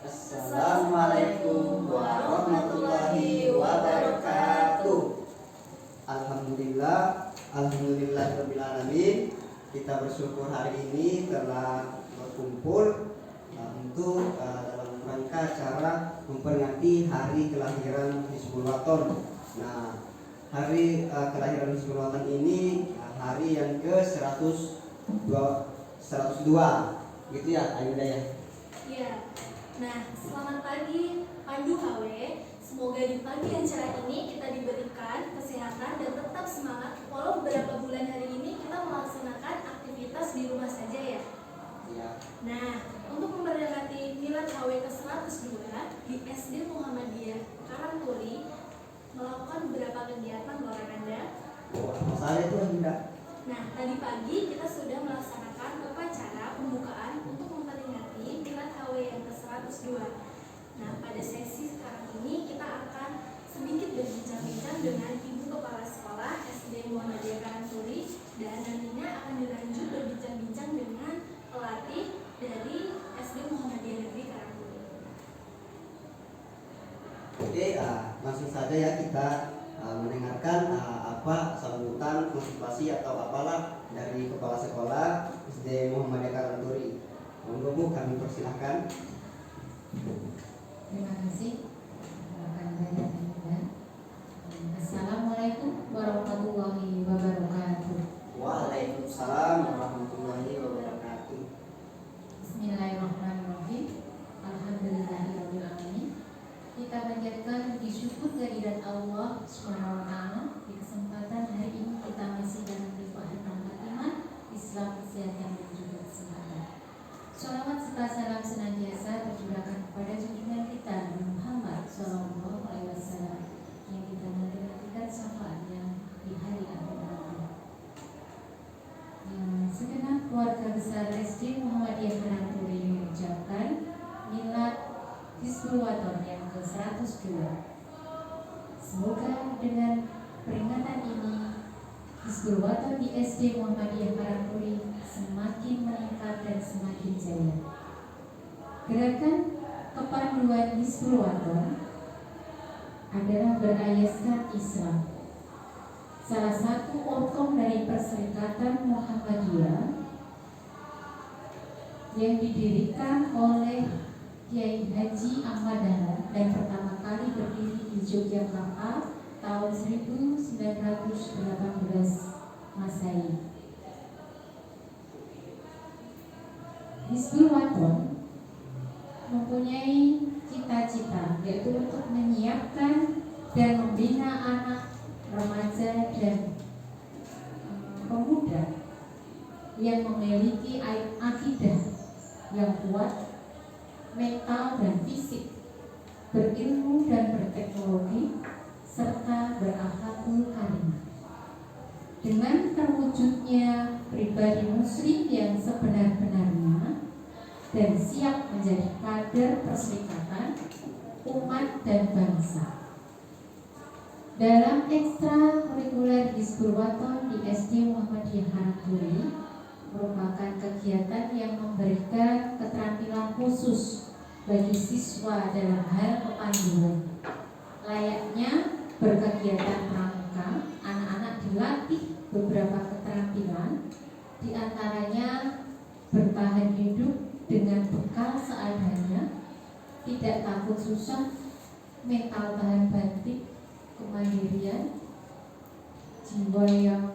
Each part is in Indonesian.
Assalamualaikum warahmatullahi wabarakatuh. Alhamdulillahirabbil alamin. Kita bersyukur hari ini telah berkumpul untuk dalam rangka acara memperingati hari kelahiran Hizbul Wathon. Nah, hari kelahiran Hizbul Wathon ini hari yang ke-102 gitu ya, Ayuda ya? Iya. Nah, selamat pagi Pandu HW. Semoga di pagi yang cerah ini kita diberikan kesehatan dan tetap semangat walau beberapa bulan hari ini kita melaksanakan aktivitas di rumah saja ya. Iya. Nah, untuk memperingati Milad HW ke-102 di SD Muhammadiyah Karangturi melakukan beberapa kegiatan loh Anda. Apa saja itu Ayuda? Nah, tadi pagi kita sudah melaksanakan upacara pembukaan untuk memperingati Milad HW yang ke-102. Nah, pada sesi sekarang ini kita akan sedikit berbincang-bincang dengan Ibu Kepala Sekolah SD Muhammadiyah Karangturi dan nantinya akan dilanjut berbincang-bincang dengan pelatih dari SD Muhammadiyah Negeri Karangturi. Oke, langsung saja ya kita mendengarkan apa sambutan motivasi atau apalah dari Kepala Sekolah SD Muhammadiyah Karangturi. Monggo Bu, kami persilahkan. Terima kasih rekan saya Ayuda. Assalamualaikum warahmatullahi wabarakatuh. Waalaikumsalam warahmatullahi wabarakatuh. Bismillahirrahmanirrahim. Alhamdulillahirabbil alamin. Kita panjatkan puji syukur kehadirat Allah Subhanahu wa taala. Di kesempatan hari ini kita masih dalam limpahan rahmat iman, Islam, kesehatan dan juga kesempatan. Shalawat serta salam senantiasa tercurahkan kepada junjungan kita Nabi Muhammad Sallallahu Alaihi Wasallam yang kita nantikan syafaatnya di hari akhir nanti. Segenap keluarga besar SD Muhammadiyah Karangturi mengucapkan Milad Hizbul Wathon yang ke-102. Semoga dengan peringatan ini Hizbul Wathon di SD Muhammadiyah Karangturi semakin meningkat dan semakin jaya. Gerakan kepanduan Hizbul Wathon adalah berayaskan Islam. Salah satu outcome dari Perserikatan Muhammadiyah yang didirikan oleh Kiai Haji Ahmad Dahlan dan pertama kali berdiri di Yogyakarta tahun 1918 Masehi. Hizbul Wathon mempunyai cita-cita yaitu untuk menyiapkan dan membina anak, remaja dan pemuda yang memiliki akidah yang kuat, mental dan fisik, berilmu dan berteknologi, serta berakhlakul karimah. Dengan terwujudnya pribadi muslim yang sebenar-benarnya dan siap menjadi kader perserikatan umat dan bangsa. Dalam ekstrakurikuler Hizbul Wathon di SD Muhammadiyah Karangturi merupakan kegiatan yang memberikan keterampilan khusus bagi siswa dalam hal kepanduan. Layaknya berkegiatan pramuka, anak-anak dilatih beberapa keterampilan, diantaranya bertahan hidup dengan bekal seadanya, tidak takut susah, mental tahan banting, kemandirian, jiwa yang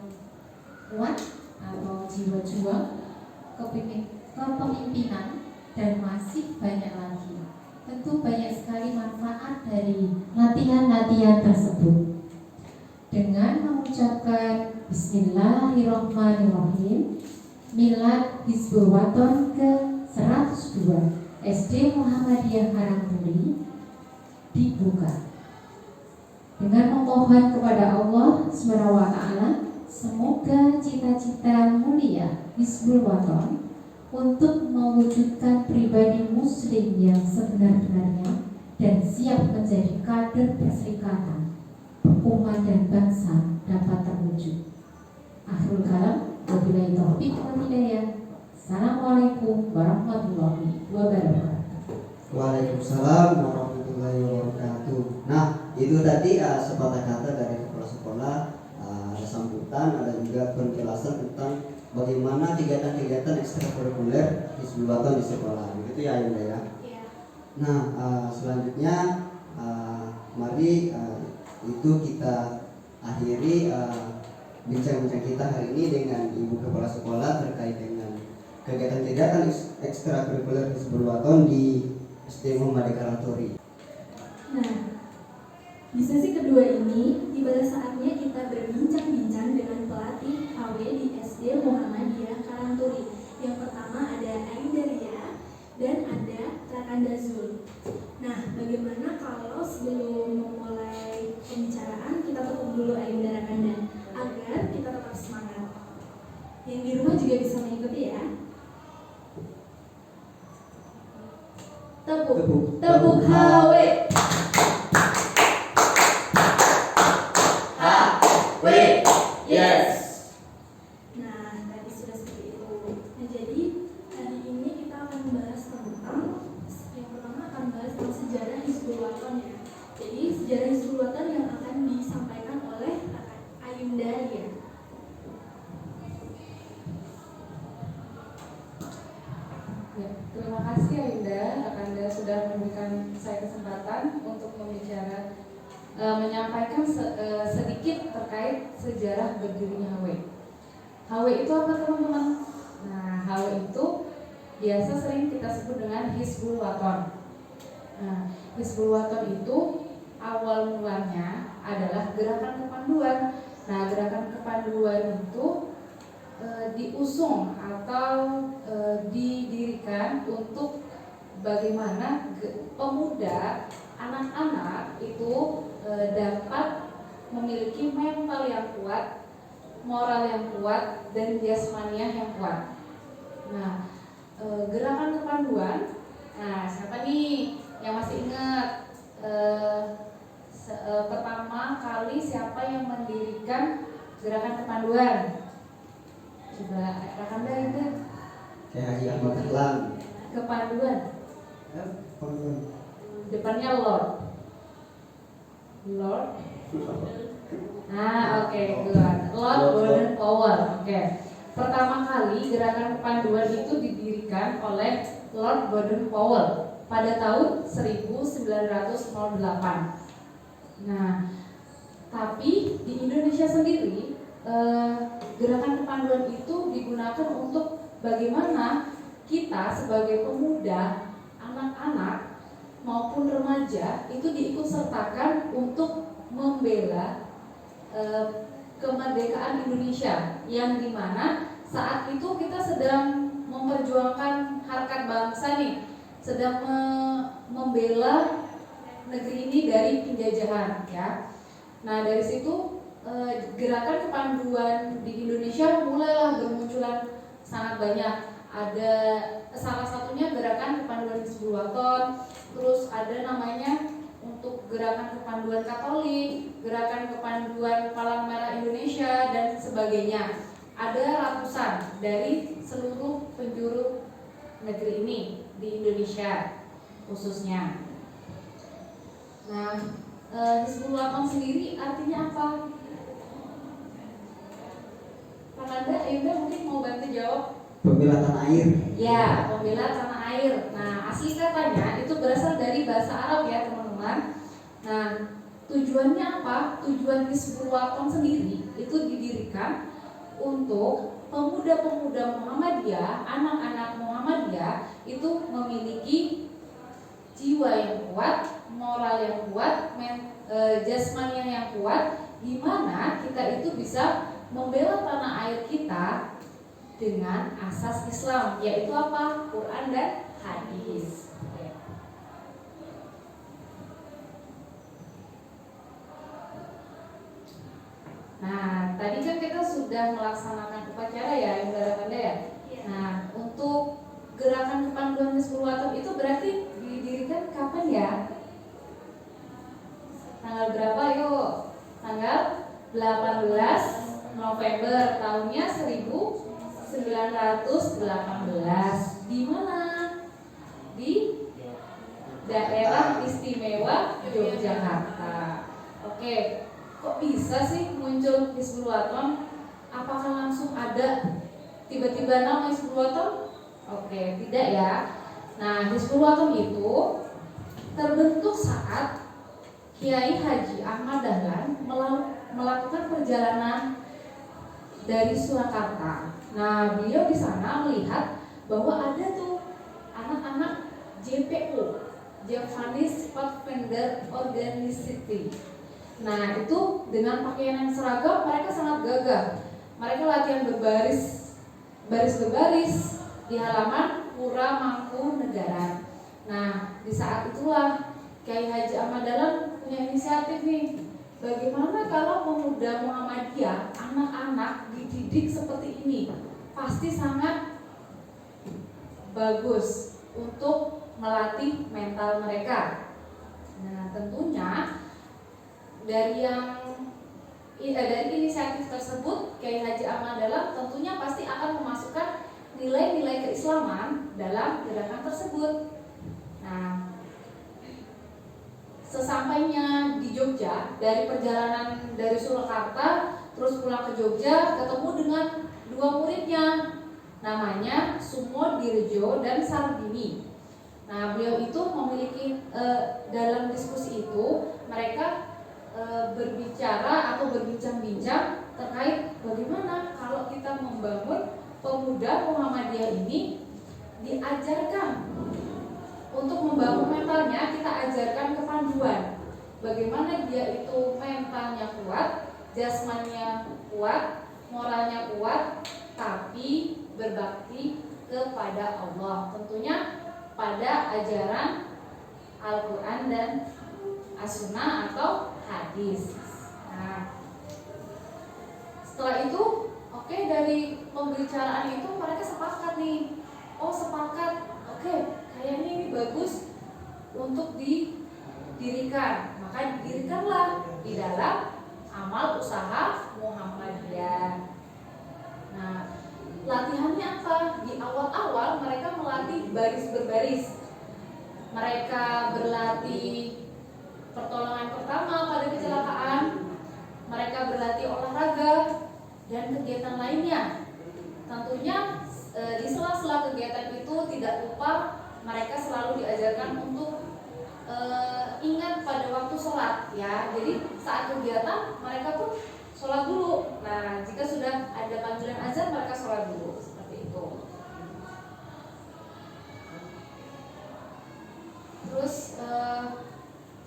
kuat atau jiwa juang, kepemimpinan, dan masih banyak lagi. Tentu banyak sekali manfaat dari latihan-latihan tersebut. Dengan mengucapkan Bismillahirrahmanirrahim, Milad Hizbul Wathon ke-102 SD Muhammadiyah Karangturi dibuka. Dengan memohon kepada Allah SWT, semoga cita-cita mulia Hizbul Wathon untuk mewujudkan pribadi muslim yang sebenar-benarnya dan siap menjadi kader perserikatan umat dan bangsa dapat terwujud. Akhirul kalam, wabillahi taufiq wal hidayah. Assalamualaikum warahmatullahi wabarakatuh. Waalaikumsalam warahmatullahi wabarakatuh. Nah, itu tadi sepatah kata dari kepala sekolah, ada sambutan, ada juga penjelasan tentang bagaimana kegiatan-kegiatan ekstrakurikuler Hizbul Waton di sekolah. Begitu ya Yunda ya. Iya. Nah, selanjutnya mari itu kita akhiri bincang-bincang kita hari ini dengan Ibu Kepala Sekolah terkait dengan kegiatan-kegiatan ekstrakurikuler Hizbul Waton di SD Muhammadiyah Karangturi. Nah, di sesi kedua ini, tiba saatnya kita berbincang-bincang dengan pelatih HW di SD Muhammadiyah Karangturi. Yang pertama ada Aindaria dan ada Rakanda Zul. Nah, bagaimana kalau sebelum memulai pembicaraan kita tepuk dulu Ainda Rakanda agar kita tetap semangat. Yang di rumah juga bisa mengikuti ya. Tepuk HW. HW, yes. Nah, tadi sudah seperti itu. Nah, jadi hari ini kita akan membahas tentang yang pertama akan membahas tentang sejarah Hizbul Waton ya. Jadi sejarah Hizbul Waton yang akan disampaikan oleh Ayunda ya. Ya, terima kasih Ayunda, Anda sudah memberikan saya kesempatan untuk menyampaikan sedikit terkait sejarah berdirinya HW. HW itu apa teman-teman? Nah, HW itu biasa sering kita sebut dengan Hizbul Waton. Nah, Hizbul Waton itu awal mulanya adalah gerakan kepanduan. Nah, gerakan kepanduan itu diusung atau didirikan untuk bagaimana pemuda, anak-anak itu dapat memiliki mental yang kuat, moral yang kuat, dan jasmaniah yang kuat. Nah, gerakan kepanduan. Nah, siapa nih yang masih ingat pertama kali siapa yang mendirikan gerakan kepanduan? Coba Rakanda itu. Kayak Haji Ahmad Dahlan. Kepanduan. Panduan. Depannya Lord. Lord. Oke, good. Lord Baden Powell. Oke. Pertama kali gerakan kepanduan itu didirikan oleh Lord Baden Powell pada tahun 1908. Nah, tapi di Indonesia sendiri gerakan kepanduan itu digunakan untuk bagaimana kita sebagai pemuda, anak-anak maupun remaja itu diikut sertakan untuk membela kemerdekaan Indonesia, yang dimana saat itu kita sedang memperjuangkan harkat bangsa nih, sedang membela negeri ini dari penjajahan ya. Nah, dari situ gerakan kepanduan di Indonesia mulailah bermunculan sangat banyak. Ada salah satunya gerakan kepanduan Hizbul Waton, terus ada namanya untuk gerakan kepanduan Katolik, gerakan kepanduan Palang Merah Indonesia dan sebagainya. Ada ratusan dari seluruh penjuru negeri ini di Indonesia khususnya. Nah, Hizbul Waton sendiri artinya apa? Anda mungkin mau bantu jawab. Pembela tanah air. Ya, pembela tanah air. Nah, asli katanya itu berasal dari bahasa Arab ya teman-teman. Nah, tujuannya apa? Tujuan Hizbul Waton sendiri itu didirikan untuk pemuda-pemuda Muhammadiyah, anak-anak Muhammadiyah itu memiliki jiwa yang kuat, moral yang kuat, jasmaniah yang kuat, di mana kita itu bisa membela tanah air kita dengan asas Islam, yaitu apa? Quran dan hadis. Nah, tadi kan kita sudah melaksanakan upacara ya, yang Anda ya. Nah, untuk gerakan kepanduan Hizbul Waton itu berarti didirikan kapan ya? Tanggal berapa yuk? Tanggal 18 November tahunnya 1918. Di mana? Di Daerah Istimewa Yogyakarta. Oke, kok bisa sih muncul Hizbul Wathon? Apakah langsung ada tiba-tiba nama Hizbul Wathon? Oke, tidak ya. Nah, Hizbul Wathon itu terbentuk saat Kiai Haji Ahmad Dahlan melakukan perjalanan dari Surakarta. Nah, beliau di sana melihat bahwa ada tuh anak-anak JPO, Japanese Pathfinder Organization. Nah, itu dengan pakaian yang seragam mereka sangat gagah. Mereka latihan baris berbaris di halaman Pura Mangkunegaran. Nah, di saat itulah Kiai Haji Ahmad Dahlan punya inisiatif nih. Bagaimana kalau pemuda Muhammadiyah, anak-anak dididik seperti ini? Pasti sangat bagus untuk melatih mental mereka. Nah, tentunya dari inisiatif tersebut, Kiai Haji Ahmad Dahlan tentunya pasti akan memasukkan nilai-nilai keislaman dalam gerakan tersebut. Nah, sesampainya di Jogja, dari perjalanan dari Surakarta terus pulang ke Jogja, ketemu dengan dua muridnya, namanya Sumodirjo dan Sarbini. Nah, beliau itu memiliki dalam diskusi itu mereka berbicara atau berbincang-bincang terkait bagaimana kalau kita membangun pemuda Muhammadiyah ini diajarkan untuk membangun mentalnya, kita ajarkan kepanduan bagaimana dia itu mentalnya kuat, jasmaninya kuat, moralnya kuat, tapi berbakti kepada Allah, tentunya pada ajaran Al-Quran dan As-Sunnah atau hadis. Nah, setelah itu, oke, dari pembicaraan itu mereka sepakat nih. Oh, sepakat. Oke, kayaknya ini bagus untuk didirikan. Maka didirikanlah di dalam amal usaha Muhammadiyah. Nah, latihannya apa? Di awal-awal mereka melatih baris berbaris. Mereka berlatih pertolongan pertama pada kecelakaan. Mereka berlatih olahraga dan kegiatan lainnya. Tentunya di sela-sela kegiatan itu tidak lupa mereka selalu diajarkan untuk ingat pada waktu sholat ya. Jadi saat kegiatan mereka pun sholat dulu. Nah, jika sudah ada panggilan azan mereka sholat dulu, seperti itu. Terus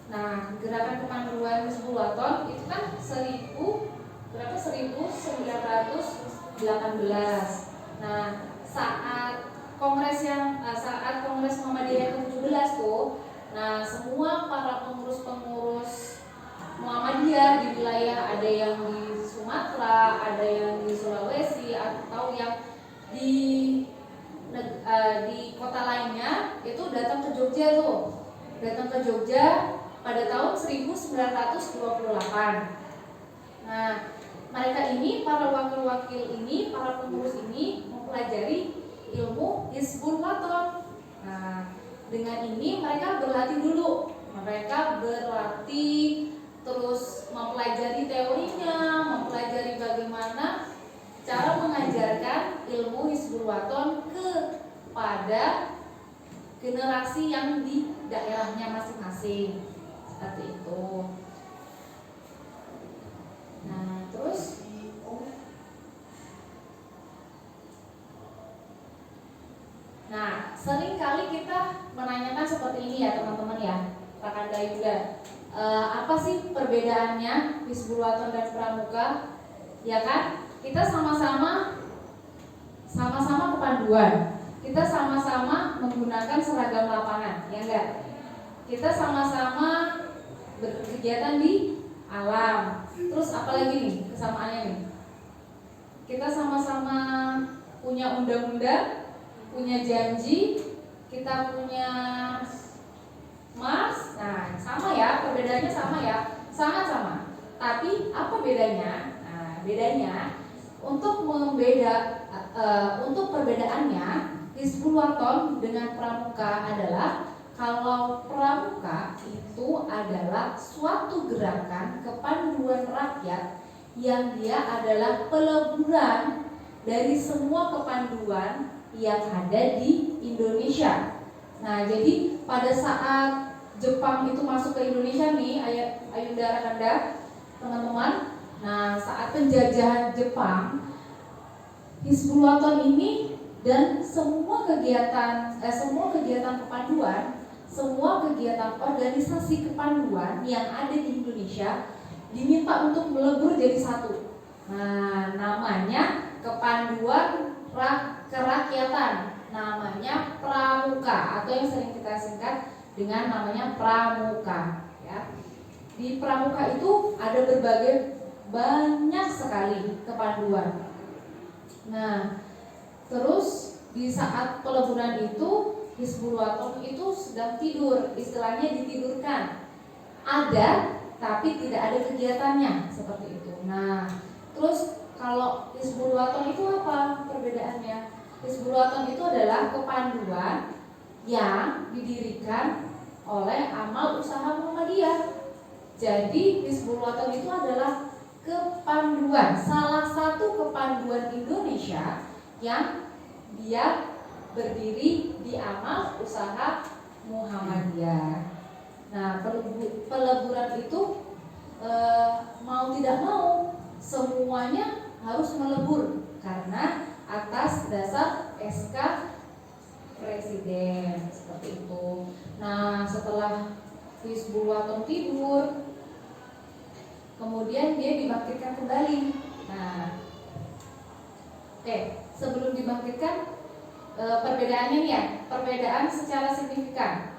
nah, gerakan kepanduan Hizbul Wathon itu kan 1918. Nah, saat Kongres Muhammadiyah ke-17 tuh, nah semua para pengurus Muhammadiyah di wilayah, ada yang di Sumatera, ada yang di Sulawesi, atau yang di kota lainnya itu datang ke Jogja tuh. Datang ke Jogja pada tahun 1928. Nah, mereka ini, para wakil-wakil ini, para pengurus ini mempelajari ilmu Hizbul Wathon. Nah, dengan ini mereka berlatih dulu. Mereka berlatih terus mempelajari teorinya, mempelajari bagaimana cara mengajarkan ilmu Hizbul Wathon kepada generasi yang di daerahnya masing-masing. Seperti itu. Nah, terus sering kali kita menanyakan seperti ini ya teman-teman ya, Rekan Dayuda. Apa sih perbedaannya Hizbul Wathon dan Pramuka? Ya kan? Kita sama-sama kepanduan. Kita sama-sama menggunakan seragam lapangan, ya enggak? Kita sama-sama berkegiatan di alam. Terus apalagi nih kesamaannya nih? Kita sama-sama punya undang-undang, punya janji, kita punya Mars. Nah, sama ya, perbedaannya sama ya, sangat sama. Tapi apa bedanya? Nah, bedanya untuk perbedaannya Hizbul Wathon dengan Pramuka adalah kalau Pramuka adalah suatu gerakan kepanduan rakyat yang dia adalah peleburan dari semua kepanduan yang ada di Indonesia. Nah, jadi pada saat Jepang itu masuk ke Indonesia nih, Ayunda Rakanda, teman-teman. Nah, saat penjajahan Jepang, Hizbul Wathan ini dan semua kegiatan kepanduan, semua kegiatan organisasi kepanduan yang ada di Indonesia diminta untuk melebur jadi satu. Nah, namanya kepanduan kerakyatan, namanya Pramuka atau yang sering kita singkat dengan namanya Pramuka. Ya. Di Pramuka itu ada banyak sekali kepanduan. Nah, terus di saat peleburan itu Hizbul Wathan itu sedang tidur, istilahnya ditidurkan. Ada, tapi tidak ada kegiatannya seperti itu. Nah, terus kalau Hizbul Wathan itu apa perbedaannya? Hizbul Wathan itu adalah kepanduan yang didirikan oleh amal usaha Muhammadiyah. Jadi Hizbul Wathan itu adalah kepanduan, salah satu kepanduan Indonesia yang dia berdiri di amal usaha Muhammadiyah. Nah, peleburan itu mau tidak mau semuanya harus melebur karena atas dasar SK Presiden seperti itu. Nah, setelah Hizbul Wathan tidur, kemudian dia dibangkitkan kembali. Nah, sebelum dibangkitkan perbedaannya nih ya, perbedaan secara signifikan,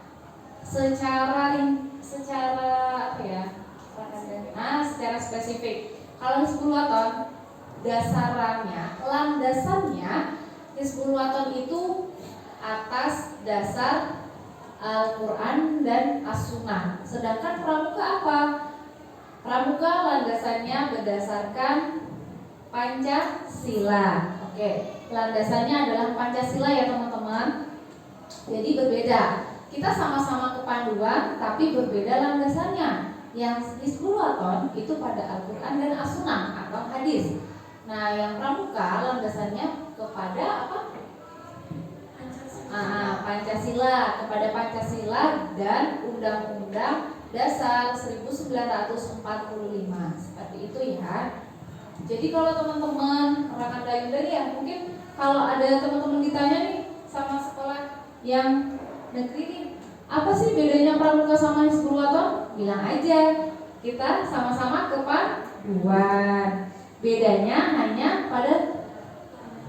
secara apa ya? Secara spesifik. Kalau Hizbul Wathan landasannya Hizbul Wathan itu atas dasar Al-Quran dan As-Sunnah. Sedangkan Pramuka apa? Pramuka landasannya berdasarkan Pancasila. Oke, landasannya adalah Pancasila ya teman-teman. Jadi berbeda. Kita sama-sama kepanduan tapi berbeda landasannya. Yang Hizbul Wathan itu pada Al-Quran dan As-Sunnah atau hadis. Nah, yang Pramuka landasannya kepada apa? Pancasila, kepada Pancasila dan Undang-Undang Dasar 1945. Seperti itu ya. Jadi kalau teman-teman rekan Dayunda ya, mungkin kalau ada teman-teman ditanya nih sama sekolah yang negeri nih, apa sih bedanya Pramuka sama Hizbul Wathan? Bilang aja, kita sama-sama kepanduan. Bedanya hanya pada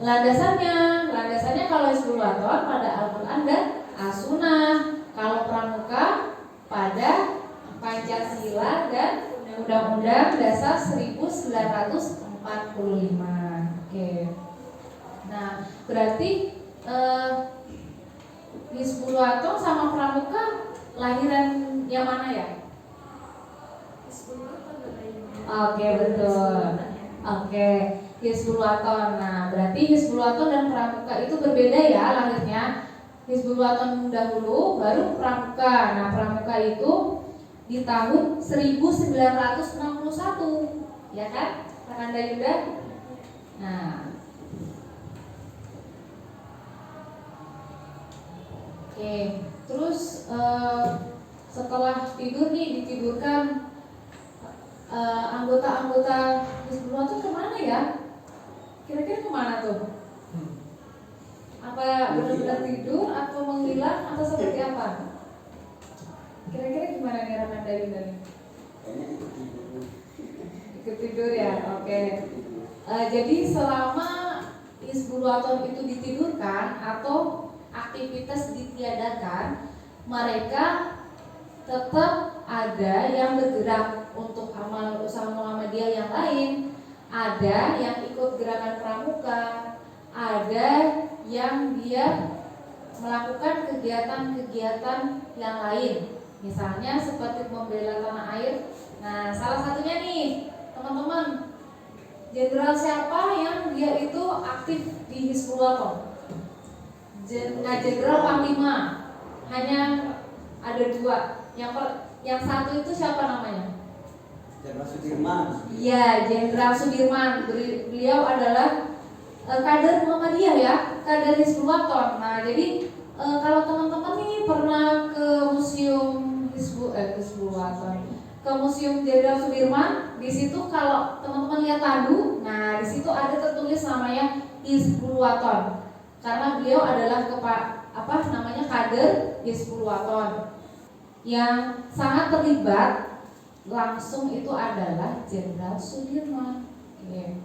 landasannya. Landasannya kalau Hizbul Wathan pada Al-Quran dan As-Sunnah. Kalau Pramuka pada Pancasila dan Undang-Undang Dasar 1945. Oke. Nah, berarti Hizbul Wathan sama Pramuka lahiran yang mana ya? Oke, betul. Oke, Hizbul Wathan. Nah, berarti Hizbul Wathan dan Pramuka itu berbeda ya lahirnya. Hizbul Wathan dahulu, baru Pramuka. Nah, Pramuka itu di tahun 1961, ya kan? Rekan Dayunda. Nah, oke, terus setelah tidur nih ditidurkan, anggota-anggota Hizbul Wathan kemana ya? Kira-kira kemana tuh? Apa benar-benar tidur atau menghilang atau seperti apa? Kira-kira gimana nih rekan Dayunda nih? Ikut tidur ya, oke. Jadi selama Hizbul Wathan itu ditidurkan atau aktivitas ditiadakan, mereka tetap ada yang bergerak untuk amal usaha Muhammadiyah yang lain, ada yang ikut gerakan Pramuka, ada yang dia melakukan kegiatan-kegiatan yang lain, misalnya seperti membela tanah air. Nah, salah satunya nih teman-teman, jenderal siapa yang dia itu aktif di Hizbul Wathan? Jenderal Panglima. Hanya ada dua. Yang satu itu siapa namanya? Jenderal Sudirman. Iya, Jenderal Sudirman. Beliau adalah kader Muhammadiyah ya, kader Hizbul Wathon. Nah, jadi kalau teman-teman nih pernah ke museum Hizbul Wathon, ke museum Jenderal Sudirman, di situ kalau teman-teman lihat tandu, nah di situ ada tertulis namanya Hizbul Wathon. Karena beliau adalah kader Hizbul Wathon. Yang sangat terlibat langsung itu adalah Jenderal Sudirman. Oke.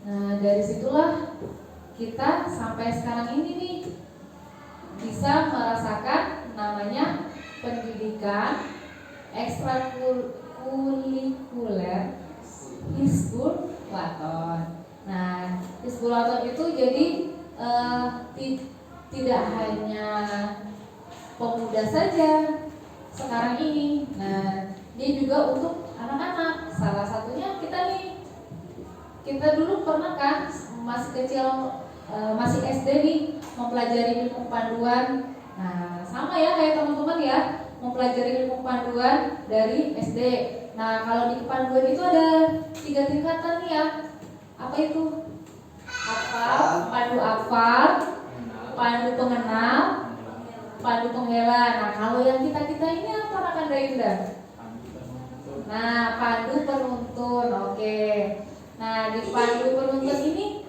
Nah, dari situlah kita sampai sekarang ini nih bisa merasakan namanya pendidikan ekstrakurikuler Hizbul Wathon. Nah, Hizbul Wathon itu jadi tidak hanya pemuda saja sekarang ini. Nah, dia juga untuk anak-anak. Salah satunya kita dulu pernah kan masih kecil, masih SD nih, mempelajari ilmu kepanduan. Nah, sama ya kayak teman-teman ya, mempelajari ilmu kepanduan dari SD. Nah, kalau di kepanduan itu ada 3 tingkatan nih ya. Apa itu? Hafal, pandu hafal, pandu pengenal, pandu pembela. Nah, kalau yang kita ini apa Rakanda Indah? Nah, pandu penuntun. Oke. Nah, di pandu penuntun ini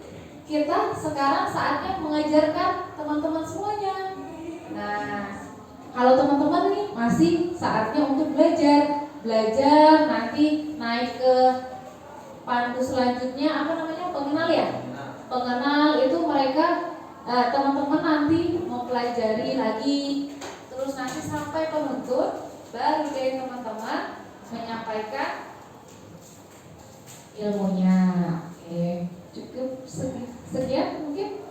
kita sekarang saatnya mengajarkan teman-teman semuanya. Nah, kalau teman-teman nih masih saatnya untuk belajar nanti naik ke pandu selanjutnya apa namanya? Pengenal ya? Pengenal itu mereka teman-teman nanti mau pelajari lagi, terus nanti sampai penuntut, baru deh teman-teman menyampaikan ilmunya. Oke, cukup sekian mungkin.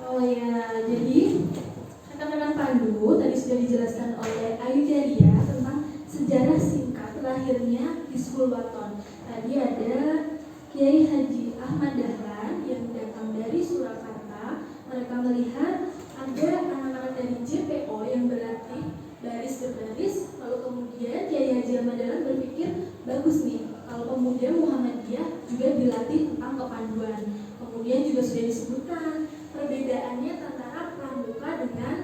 Oh ya, jadi rekan-rekan pandu tadi sudah dijelaskan oleh Ayu Jaria tentang sejarah singkat lahirnya Hizbul Wathon. Tadi ada Kiai Haji Ahmad Dahlan yang datang dari Surakarta. Mereka melihat ada anak-anak dari JPO yang berlatih baris berbaris, lalu kemudian Kiai Haji Ahmad Dahlan berpikir bagus nih kalau pemuda Muhammadiyah juga dilatih tentang kepanduan. Kemudian juga sudah disebutkan perbedaannya antara Pramuka dengan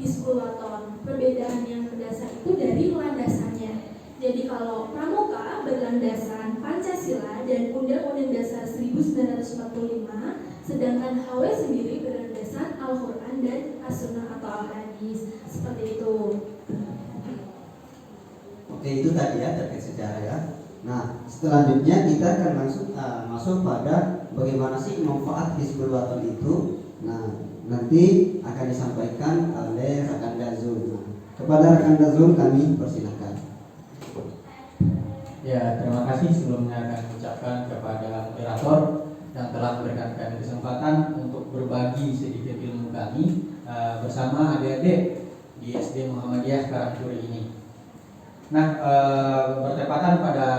Hizbul Wathon. Perbedaan yang mendasar itu dari landasannya. Jadi kalau Pramuka berlandasan Pancasila dan Undang-Undang Dasar 1945, sedangkan HW sendiri berlandasan Al-Quran dan As-Sunnah atau Al-Hadis. Seperti itu. Oke, itu tadi ya terkait sejarah ya. Nah, selanjutnya kita akan langsung masuk pada bagaimana sih manfaat Hizbul Wathon itu. Nah, nanti akan disampaikan oleh rekan Dazul. Nah, kepada rekan Dazul kami persilahkan. Ya, terima kasih sebelumnya akan mengucapkan kepada moderator yang telah memberikan kami kesempatan untuk berbagi sedikit ilmu kami bersama adik-adik di SD Muhammadiyah Karangturi ini. Nah, bertepatan pada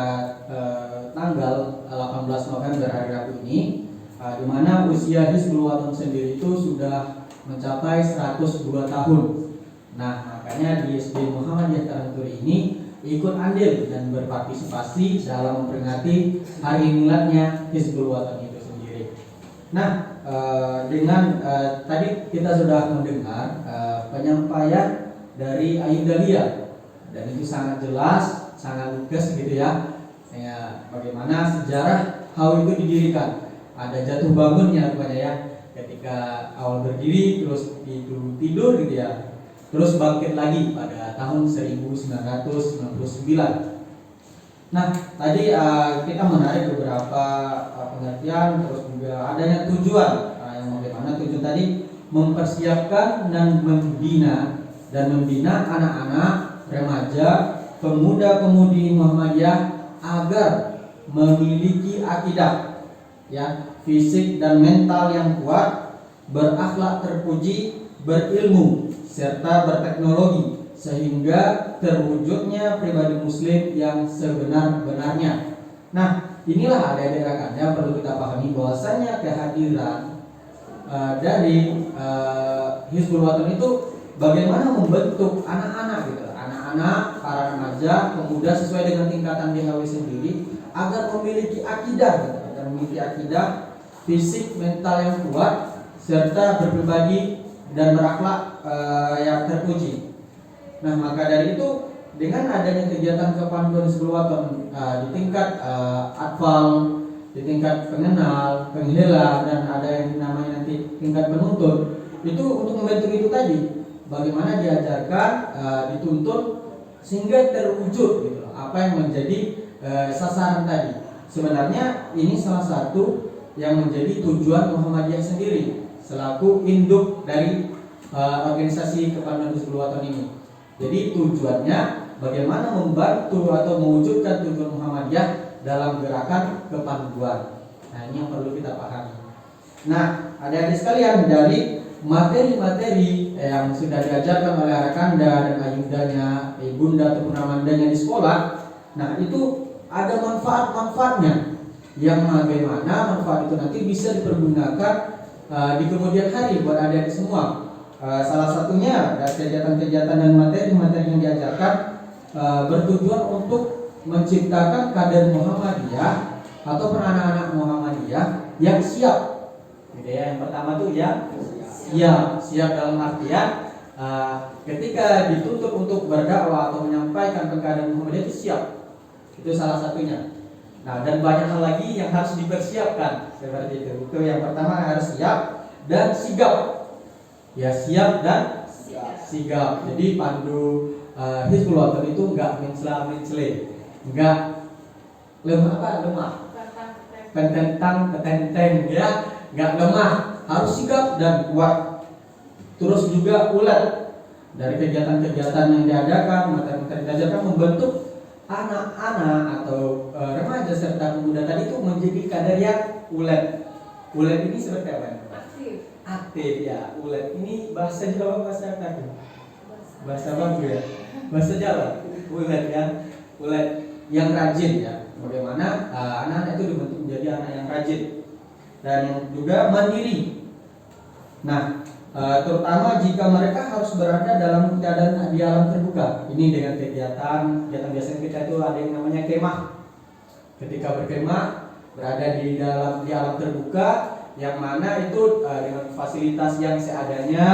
tanggal 18 November hari Rabu ini, di mana usia Hizbul Wathon sendiri itu sudah mencapai 102 tahun. Nah, makanya di SD Muhammadiyah Karangturi ini ikut andil dan berpartisipasi dalam memperingati hari miladnya Hizbul Wathon itu sendiri. Nah, dengan tadi kita sudah mendengar penyampaian dari Ayu Dahlia, dan itu sangat jelas, sangat lugas gitu ya. Bagaimana sejarah HW itu didirikan. Ada jatuh bangunnya rupanya ya, ketika awal berdiri terus tidur gitu ya. Terus bangkit lagi pada tahun 1999. Nah, tadi kita menarik beberapa pengertian, terus juga adanya tujuan. Yang bagaimana tujuan tadi mempersiapkan dan membina anak-anak, remaja, pemuda-pemudi Muhammadiyah agar memiliki akidah, ya, fisik dan mental yang kuat, berakhlak terpuji, berilmu serta berteknologi sehingga terwujudnya pribadi muslim yang sebenar-benarnya. Nah, inilah adik-adik rekan yang perlu kita pahami bahwasanya kehadiran dari Hizbul Wathon itu bagaimana membentuk anak-anak gitu, anak-anak, para remaja, pemuda sesuai dengan tingkatan DHW sendiri agar memiliki akidah gitu, agar memiliki akidah fisik, mental yang kuat serta berpribadi dan berakhlak yang terpuji. Nah, maka dari itu dengan adanya kegiatan kepanduan 10 waton di tingkat atfal, di tingkat pengenal, penghela, dan ada yang namanya nanti tingkat penuntut, itu untuk membentuk itu tadi, bagaimana diajarkan, dituntun sehingga terwujud gitu apa yang menjadi sasaran tadi. Sebenarnya ini salah satu yang menjadi tujuan Muhammadiyah sendiri selaku induk dari organisasi kepanduan 10 waton ini. Jadi tujuannya bagaimana membantu atau mewujudkan tujuan Muhammadiyah dalam gerakan kepanduan. Nah, ini yang perlu kita pahami. Nah, adik-adik sekalian, dari materi-materi yang sudah diajarkan oleh Rakanda dan ayundanya, ibunda ataupun amandanya di sekolah, nah itu ada manfaat-manfaatnya yang bagaimana manfaat itu nanti bisa dipergunakan di kemudian hari buat adik-adik semua. Salah satunya dari kegiatan-kegiatan dan materi-materi yang diajarkan bertujuan untuk menciptakan kader Muhammadiyah atau anak-anak Muhammadiyah yang siap. Gitu ya. Yang pertama tuh yang siap dalam artian ketika dituntut untuk berdakwah atau menyampaikan keadaan Muhammadiyah itu siap. Itu salah satunya. Nah, dan banyak hal lagi yang harus dipersiapkan seperti itu. Itu yang pertama harus siap dan sigap. Ya, siap dan sigap. Jadi pandu Hizbul Waton itu enggak mencela-mencele, enggak lemah, ketentang, ya, enggak lemah, harus sigap dan kuat. Terus juga ulet dari kegiatan-kegiatan yang diadakan, materi-materi diajarkan membentuk anak-anak atau remaja serta pemuda tadi itu menjadi kader yang ulet. Ulet ini seperti apa? Aktif ya, ulet ini bahasa Jawa, bahasa apa? Bahasa Bangga ya, bahasa Jawa. Ulet ya, ulet yang rajin ya. Bagaimana anak-anak itu dibentuk menjadi anak yang rajin dan yang juga mandiri. Nah, terutama jika mereka harus berada dalam keadaan di alam terbuka. Ini dengan kegiatan biasanya kita itu ada yang namanya kemah. Ketika berkemah berada di alam terbuka, yang mana itu dengan fasilitas yang seadanya,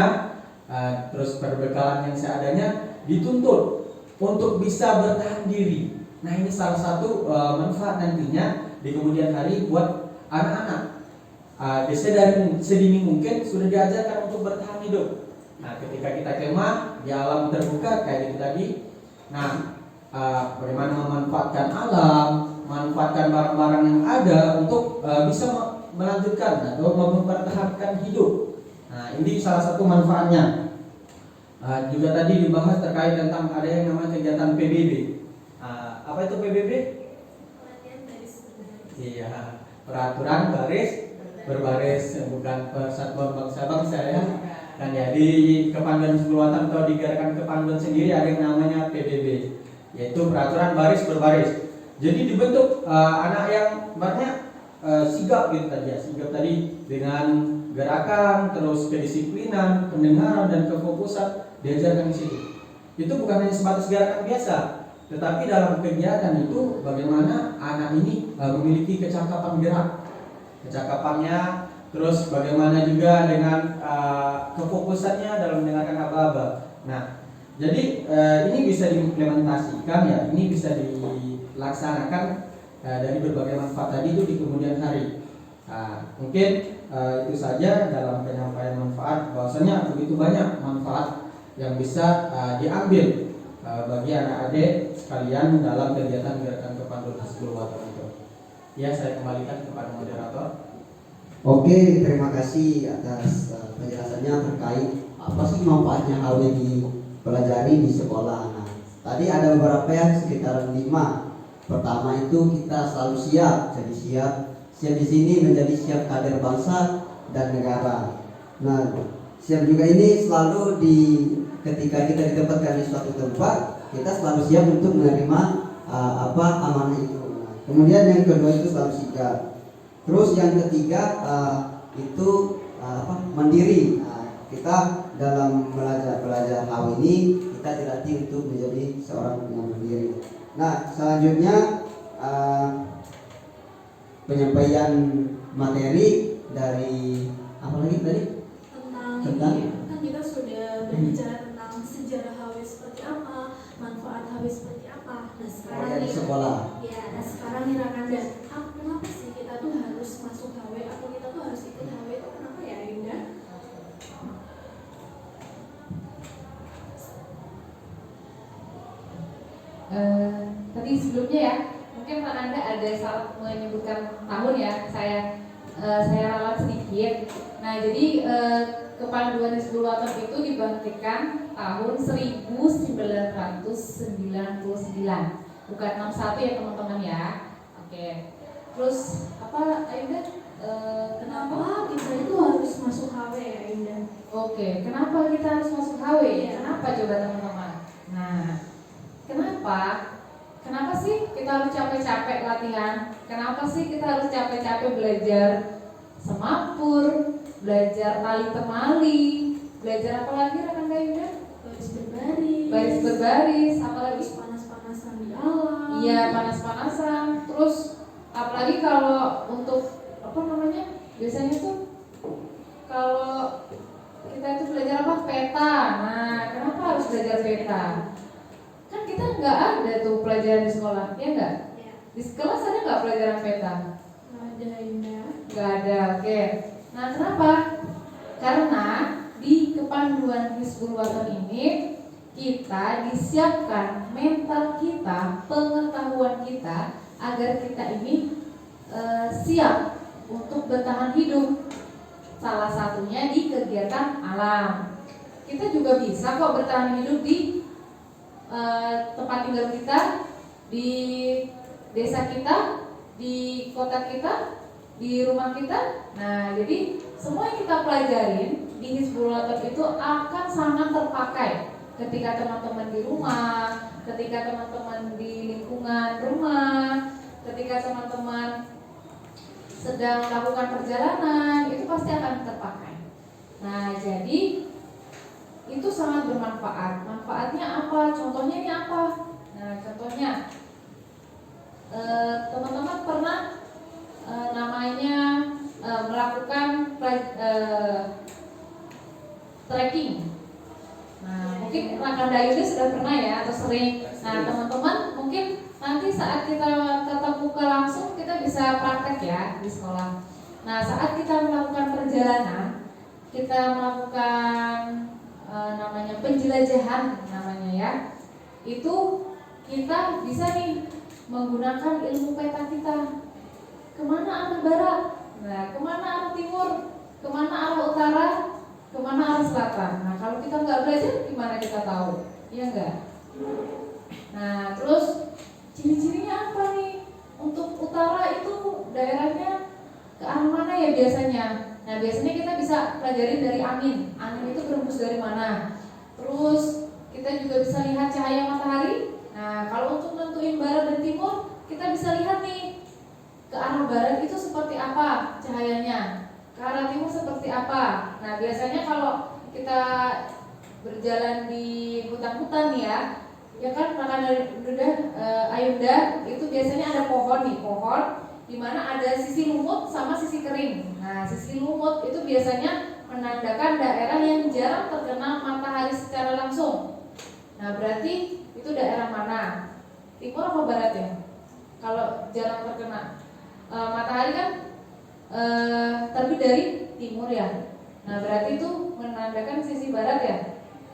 terus perbekalan yang seadanya, dituntut untuk bisa bertahan diri. Nah, ini salah satu manfaat nantinya di kemudian hari buat anak-anak. Sedini mungkin sudah diajarkan untuk bertahan hidup. Nah, ketika kita kemah di alam terbuka kayak gitu tadi, nah bagaimana memanfaatkan alam, manfaatkan barang-barang yang ada untuk bisa melanjutkan atau mempertahankan hidup. Nah, ini salah satu manfaatnya. Juga tadi dibahas terkait tentang ada yang namanya kegiatan PBB. Apa itu PBB? Pelatihan baris berbaris. Iya, peraturan baris berbaris, bukan persatuan bangsa-bangsa ya. Dan ya di kepanduan 10 waton atau di gerakan kepanduan sendiri ada yang namanya PBB, yaitu peraturan baris berbaris. Jadi dibentuk anak yang banyak sigap gitu tadi ya, sigap tadi dengan gerakan, terus kedisiplinan, pendengaran dan kefokusan diajarkan di situ. Itu bukan hanya sebatas gerakan biasa, tetapi dalam kegiatan itu bagaimana anak ini memiliki kecakapan gerak, kecakapannya, terus bagaimana juga dengan kefokusannya dalam mendengarkan aba-aba. Nah, jadi ini bisa diimplementasikan ya, ini bisa dilaksanakan dari berbagai manfaat tadi itu di kemudian hari. Mungkin itu saja dalam penyampaian manfaat, bahwasanya begitu banyak manfaat yang bisa diambil bagi anak-adik sekalian dalam kegiatan gerakan kepanduan 10 waton itu. Ya, saya kembalikan kepada moderator. Oke, terima kasih atas penjelasannya terkait apa sih manfaatnya HW dipelajari di sekolah. Nah, tadi ada beberapa yang sekitar 5. Pertama itu kita selalu siap, jadi siap di sini menjadi siap kader bangsa dan negara. Nah, siap juga ini selalu ketika kita ditempatkan di suatu tempat, kita selalu siap untuk menerima amanah itu. Nah, kemudian yang kedua itu selalu sigap. Terus yang ketiga itu mandiri. Nah, kita dalam belajar HW ini kita dilatih untuk menjadi seorang yang mandiri. Nah, selanjutnya penyampaian materi dari apa lagi tadi? Tentang kan kita sudah berbicara tentang sejarah HW seperti apa, manfaat HW seperti apa. Nah sekarang Dari nih, sekolah. ya, nah sekarang nih Rakanda, kenapa sih kita tuh harus masuk HW atau kita tuh harus ikut HW itu kenapa ya Yunda? Tadi sebelumnya ya, mungkin Anda ada salah menyebutkan tahun ya, saya ralat sedikit. Nah jadi kepanduan Hizbul Wathan itu dibangkitkan tahun 1999, bukan 61 ya teman-teman ya. Oke. Terus apa Ayunda? Kenapa kita itu harus masuk HW ya Yunda? Oke, kenapa kita harus masuk HW? Iya. Kenapa coba teman-teman? Nah, kenapa? Kenapa sih kita harus capek-capek latihan? Kenapa sih kita harus capek-capek belajar semapur, belajar tali temali, belajar apa lagi rekan Yunda? Baris berbaris. Baris berbaris, apa lagi? Panas-panasan di alam. Iya, panas-panasan. Terus apalagi kalau untuk apa namanya? Biasanya tuh kalau kita itu belajar apa? Peta. Nah, kenapa harus belajar peta? Kan kita nggak ada tuh pelajaran di sekolah, ya nggak? Ya. Di kelas ada nggak pelajaran peta? Nggak ada Yunda. Nggak ada, oke. Nah, kenapa? Karena di kepanduan Hizbul Wathan ini kita disiapkan mental kita, pengetahuan kita agar kita ini siap untuk bertahan hidup. Salah satunya di kegiatan alam. Kita juga bisa kok bertahan hidup di tempat tinggal kita, di desa kita, di kota kita, di rumah kita. Nah, jadi semua yang kita pelajarin di Hizbul Wathan itu akan sangat terpakai ketika teman-teman di rumah, ketika teman-teman di lingkungan rumah, ketika teman-teman sedang melakukan perjalanan, itu pasti akan terpakai. Nah, jadi itu sangat bermanfaat. Manfaatnya apa? Contohnya ini apa? Nah, contohnya teman-teman pernah namanya melakukan trekking. Nah, mungkin rekan Dayuda sudah pernah ya atau sering. Nah, teman-teman mungkin nanti saat kita tatap muka langsung kita bisa praktek ya di sekolah. Nah, saat kita melakukan perjalanan, kita melakukan namanya penjelajahan namanya ya. Itu kita bisa nih menggunakan ilmu peta kita. Kemana arah barat? Nah, kemana arah timur? Kemana arah utara? Kemana arah selatan? Nah, kalau kita nggak belajar, gimana kita tahu? Iya nggak? Nah, terus ciri-cirinya apa nih? Untuk utara itu daerahnya ke arah mana ya biasanya? Nah, biasanya kita bisa pelajari dari angin. Angin itu berembus dari mana? Terus kita juga bisa lihat cahaya matahari. Nah, kalau untuk nentuin barat dan timur, kita bisa lihat nih ke arah barat itu seperti apa cahayanya, ke arah timur seperti apa. Nah, biasanya kalau kita berjalan di hutan-hutan ya kan makan Ayunda itu biasanya ada pohon nih, pohon di mana ada sisi lumut sama sisi kering. Nah, sisi lumut itu biasanya menandakan daerah yang jarang terkena matahari secara langsung. Nah, berarti itu daerah mana? Timur atau barat ya? Kalau jarang terkena matahari kan terbit dari timur ya. Nah, berarti itu menandakan sisi barat ya.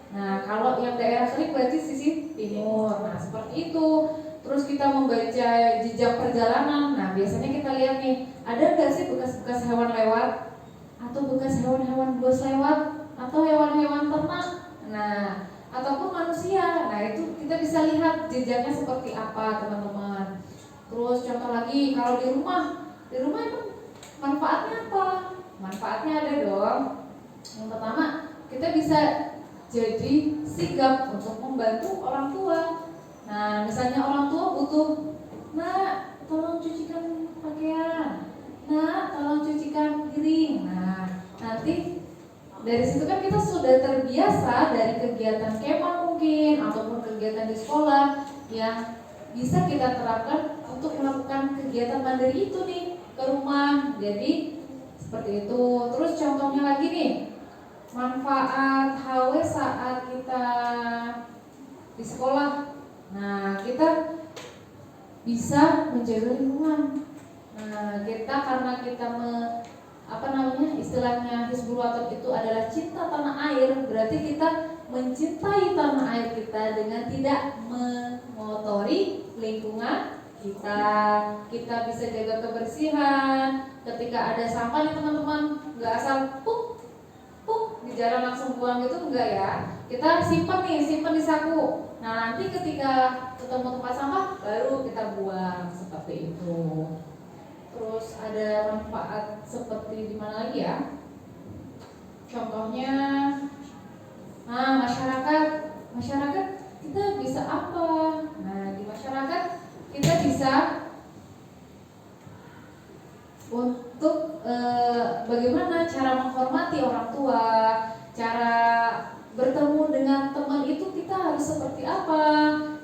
Nah, kalau yang daerah kering berarti sisi timur. Nah, seperti itu. Terus kita membaca jejak perjalanan. Nah, biasanya kita lihat nih, ada nggak sih bekas-bekas hewan lewat, atau bekas hewan-hewan buas lewat, atau hewan-hewan ternak. Nah, ataupun manusia. Nah, itu kita bisa lihat jejaknya seperti apa, teman-teman. Terus contoh lagi, kalau di rumah itu manfaatnya apa? Manfaatnya ada dong. Yang pertama, kita bisa jadi sigap untuk membantu orang tua. Nah, misalnya orang tua butuh, "Nak, tolong cucikan pakaian. Nak, tolong cucikan piring." Nah, nanti dari situ kan kita sudah terbiasa dari kegiatan kemah mungkin ataupun kegiatan di sekolah yang bisa kita terapkan untuk melakukan kegiatan mandiri itu nih ke rumah. Jadi seperti itu. Terus contohnya lagi nih, manfaat HW saat kita di sekolah. Nah, kita bisa menjaga lingkungan. Nah, kita karena kita istilahnya Hizbul Waton itu adalah cinta tanah air, berarti kita mencintai tanah air kita dengan tidak mengotori lingkungan kita. Kita bisa jaga kebersihan. Ketika ada sampah nih teman-teman, nggak asal puk dijarah langsung buang gitu, enggak ya. Kita simpan di saku. Nah, nanti ketika ketemu tempat sampah baru kita buang, seperti itu. Terus ada manfaat seperti di mana lagi ya? Contohnya, masyarakat kita bisa apa? Nah, di masyarakat kita bisa untuk bagaimana cara menghormati orang tua, cara bertemu dengan teman itu kita harus seperti apa,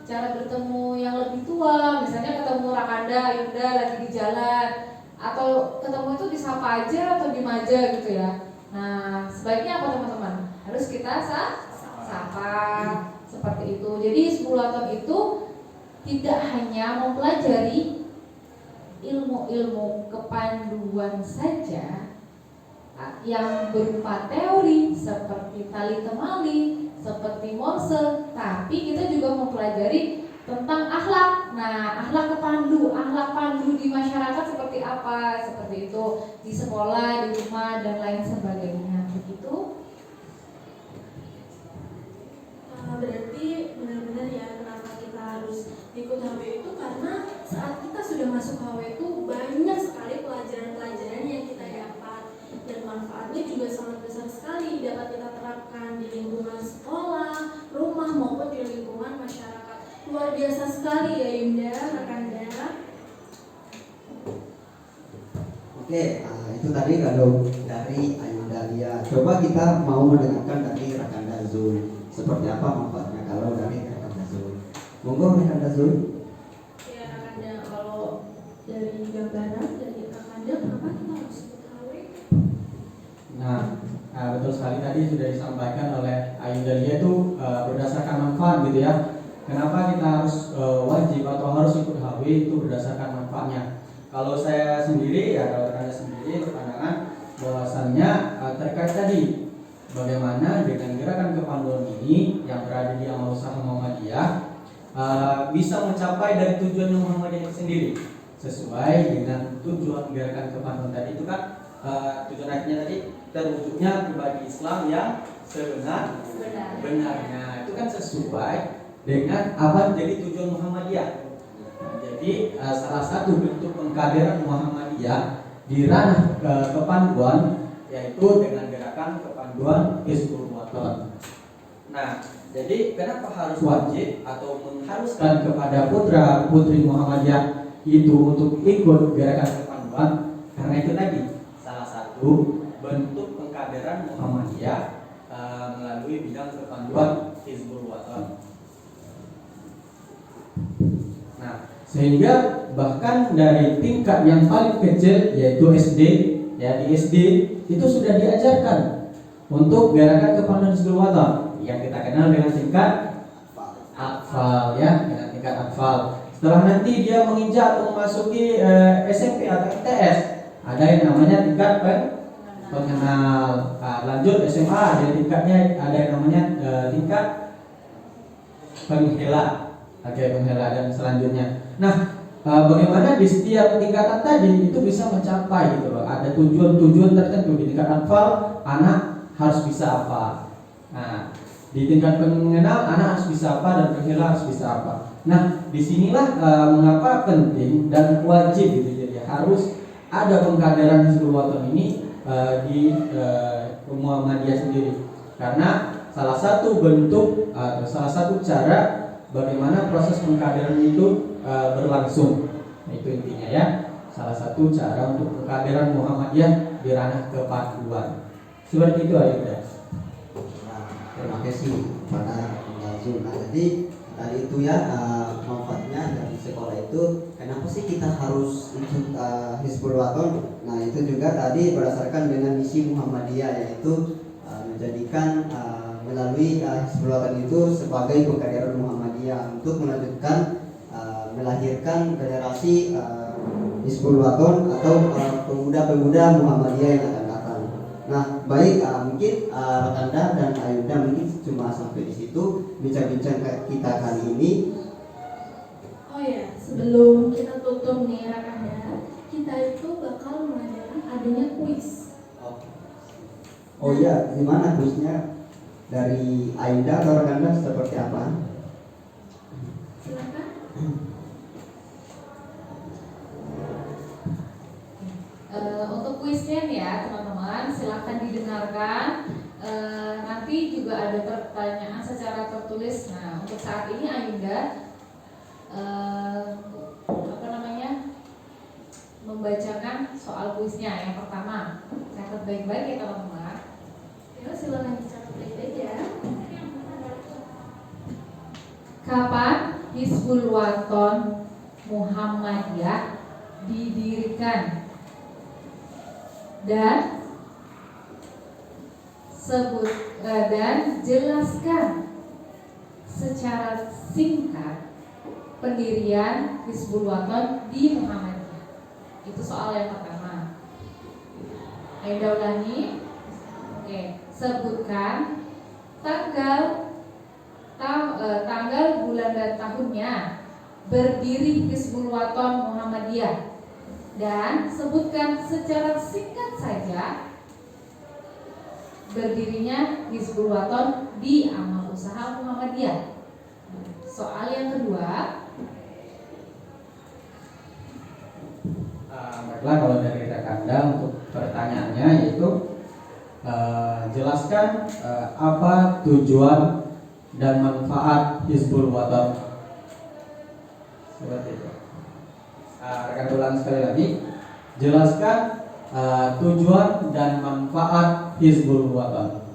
cara bertemu yang lebih tua, misalnya ketemu Rakanda, Yunda lagi di jalan, atau ketemu itu disapa aja atau diem aja gitu ya. Nah, sebaiknya apa teman-teman? Harus kita sapa seperti itu. Jadi Hizbul Waton itu tidak hanya mempelajari ilmu-ilmu kepanduan saja yang berupa teori seperti tali temali, seperti Morse, tapi kita juga mempelajari tentang akhlak. Nah, akhlak pandu di masyarakat seperti apa, seperti itu di sekolah, di rumah dan lain sebagainya. Begitu. Berarti benar-benar ya kenapa kita harus ikut HW itu, karena saat kita sudah masuk HW itu banyak sekali pelajaran-pelajaran yang kita dapat, dan manfaatnya juga sangat besar sekali dapat kita terapkan di lingkungan sekolah, rumah maupun di lingkungan masyarakat. Luar biasa sekali ya Yunda, Rakanda. Oke, itu tadi kalau dari Ayunda Lia. Coba kita mau mendengarkan dari Rakanda Zul. Seperti apa manfaatnya kalau dari Rakanda Zul? Monggo Rakanda Zul. Ya Rakanda, kalau dari gambaran dari Rakanda, kenapa kita harus ikut HW? Nah, betul sekali tadi sudah disampaikan oleh Ayunda Lia itu berdasarkan manfaat gitu ya. Kenapa kita harus wajib atau harus ikut HW itu berdasarkan manfaatnya. Kalau saya sendiri ya, kalau Rakanda sendiri berpandangan bahwasannya terkait tadi bagaimana dengan gerakan kepanduan ini yang berada di Amal Usaha Muhammadiyah bisa mencapai dari tujuan Muhammadiyah itu sendiri sesuai dengan tujuan gerakan kepanduan tadi itu kan tujuan akhirnya tadi terwujudnya pribadi Islam yang sebenarnya itu kan sesuai dengan apa jadi tujuan Muhammadiyah. Nah, jadi salah satu bentuk pengkaderan Muhammadiyah di ranah kepanduan yaitu dengan gerakan kepanduan Hizbul Waton. Nah, jadi kenapa harus wajib atau mengharuskan kepada putra putri Muhammadiyah itu untuk ikut gerakan kepanduan? Karena itu tadi salah satu bentuk pengkaderan Muhammadiyah melalui bidang kepanduan Hizbul Waton. Nah, sehingga bahkan dari tingkat yang paling kecil yaitu SD, ya di SD itu sudah diajarkan untuk gerakan kepanduan Hizbul Waton yang kita kenal dengan tingkat atfal ya, dengan tingkat atfal. Setelah nanti dia menginjak atau memasuki SMP atau ITS, ada yang namanya tingkat pengenal. Lanjut SMA ada tingkatnya, ada yang namanya tingkat penghela. Penghela dan selanjutnya. Nah, bagaimana di setiap tingkatan tadi itu bisa mencapai gitu loh. Ada tujuan-tujuan tertentu. Di tingkat atfal anak harus bisa apa. Nah, di tingkat pengenal anak harus bisa apa dan penghela harus bisa apa. Nah, disinilah mengapa penting dan wajib gitu. Jadi harus ada pengkaderan Hizbul Waton ini di Muhammadiyah sendiri. Karena salah satu bentuk atau salah satu cara bagaimana proses pengkaderan itu berlangsung. Nah, itu intinya ya. Salah satu cara untuk pengkaderan Muhammadiyah di ranah kepanduan. Seperti itu Ayunda. berprofesi pada Zoom. Nah, jadi tadi itu ya manfaatnya dari sekolah itu. Kenapa sih kita harus ikut Hizbul Waton? Nah, itu juga tadi berdasarkan dengan misi Muhammadiyah, yaitu menjadikan melalui Hizbul Waton itu sebagai pengkaderan Muhammadiyah untuk melanjutkan melahirkan generasi Hizbul Waton atau pemuda-pemuda Muhammadiyah yang akan datang. Nah, baik, mungkin Rakanda dan Ayunda mungkin cuma sampai di situ bincang-bincang kita kali ini. Oh ya, sebelum kita tutup nih Rakanda, kita itu bakal mengadakan adanya kuis. Oh iya, gimana kuisnya? Dari Ayunda atau Rakanda seperti apa? Silakan. Untuk kuisnya nih ya teman-teman, silahkan didengarkan. Nanti juga ada pertanyaan secara tertulis. Nah, untuk saat ini Ayunda membacakan soal kuisnya yang pertama. Catat baik-baik ya teman-teman. Ya, silakan dicatat baik-baik ya. Kapan Hizbul Waton Muhammadiyah didirikan? Dan jelaskan secara singkat pendirian Hizbul Waton di Muhammadiyah. Itu soal yang pertama. Ayo ulangi. Oke, sebutkan tanggal, bulan dan tahunnya berdiri Hizbul Waton Muhammadiyah. Dan sebutkan secara singkat saja berdirinya Hizbul Waton di Amal Usaha Muhammadiyah. Soal yang kedua. Baiklah, kalau dari Rakanda untuk pertanyaannya yaitu jelaskan apa tujuan dan manfaat Hizbul Waton. Seperti itu. Rekan ulang sekali lagi. Jelaskan tujuan dan manfaat Hizbul Waton.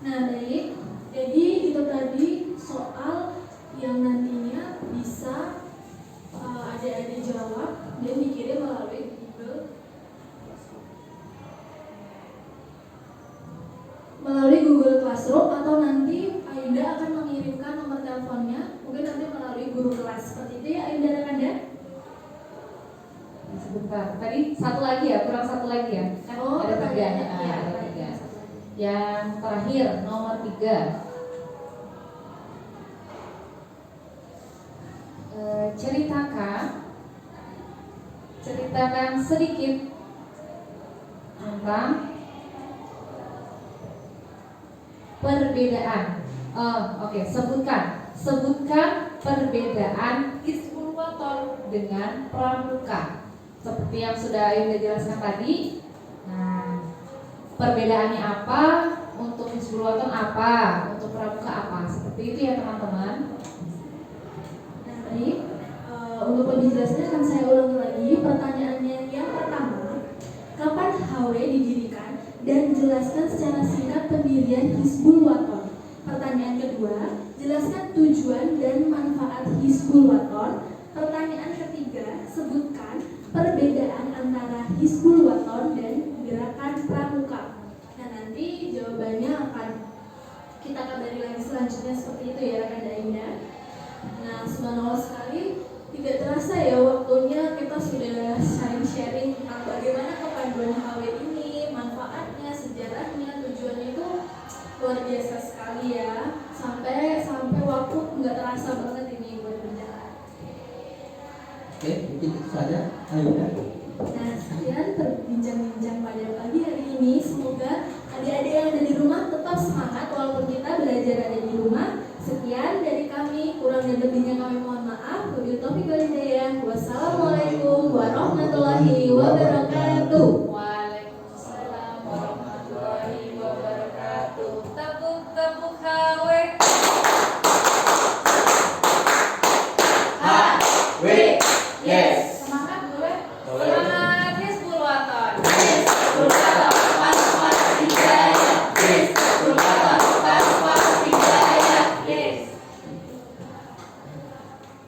Nah, baik. Jadi itu tadi soal yang nantinya bisa adik-adik jawab dan dikirim melalui Google Classroom, atau nanti Ayunda akan mengirimkan nomor teleponnya, mungkin nanti melalui guru kelas. Seperti itu ya Ayunda Rakanda. Sebentar, tadi satu lagi ya, kurang satu lagi ya. Oh, ada tiga. ya, Ada tiga. Yang terakhir nomor 3. Ceritakan sedikit tentang perbedaan. Sebutkan perbedaan Hizbul Waton dengan Pramuka. Seperti yang sudah Ayunda jelaskan tadi. Nah, perbedaannya apa? Untuk Hizbul Waton apa? Untuk Pramuka apa? Seperti itu ya teman-teman. Nah, baik. Untuk lebih jelasnya akan saya ulangi lagi pertanyaannya. Yang pertama, kapan HW didirikan dan jelaskan secara singkat pendirian Hizbul Waton. Pertanyaan kedua, jelaskan tujuan dan manfaat Hizbul Waton. Pertanyaan ketiga, sebutkan perbedaan antara Hizbul Waton dan Gerakan Pramuka. Nah, nanti jawabannya akan kita kabari lagi selanjutnya seperti itu ya Rakanda Ayunda. Nah, subhanallah sekali, tidak terasa ya waktunya kita sudah sharing-sharing tentang bagaimana kepanduan HW ini, manfaatnya, sejarahnya, tujuannya itu luar biasa sekali ya. Sampai waktu nggak terasa banget ini buat berjalan. Oke, mungkin itu saja. Ayunda. Nah, sekian berbincang-bincang pada pagi hari ini. Semoga adik-adik yang ada di rumah tetap semangat walaupun kita belajar ada di rumah. Sekian dari kami, kurang dan lebihnya kami mohon maaf. Wabillahi taufiq wal hidayah. Wassalamualaikum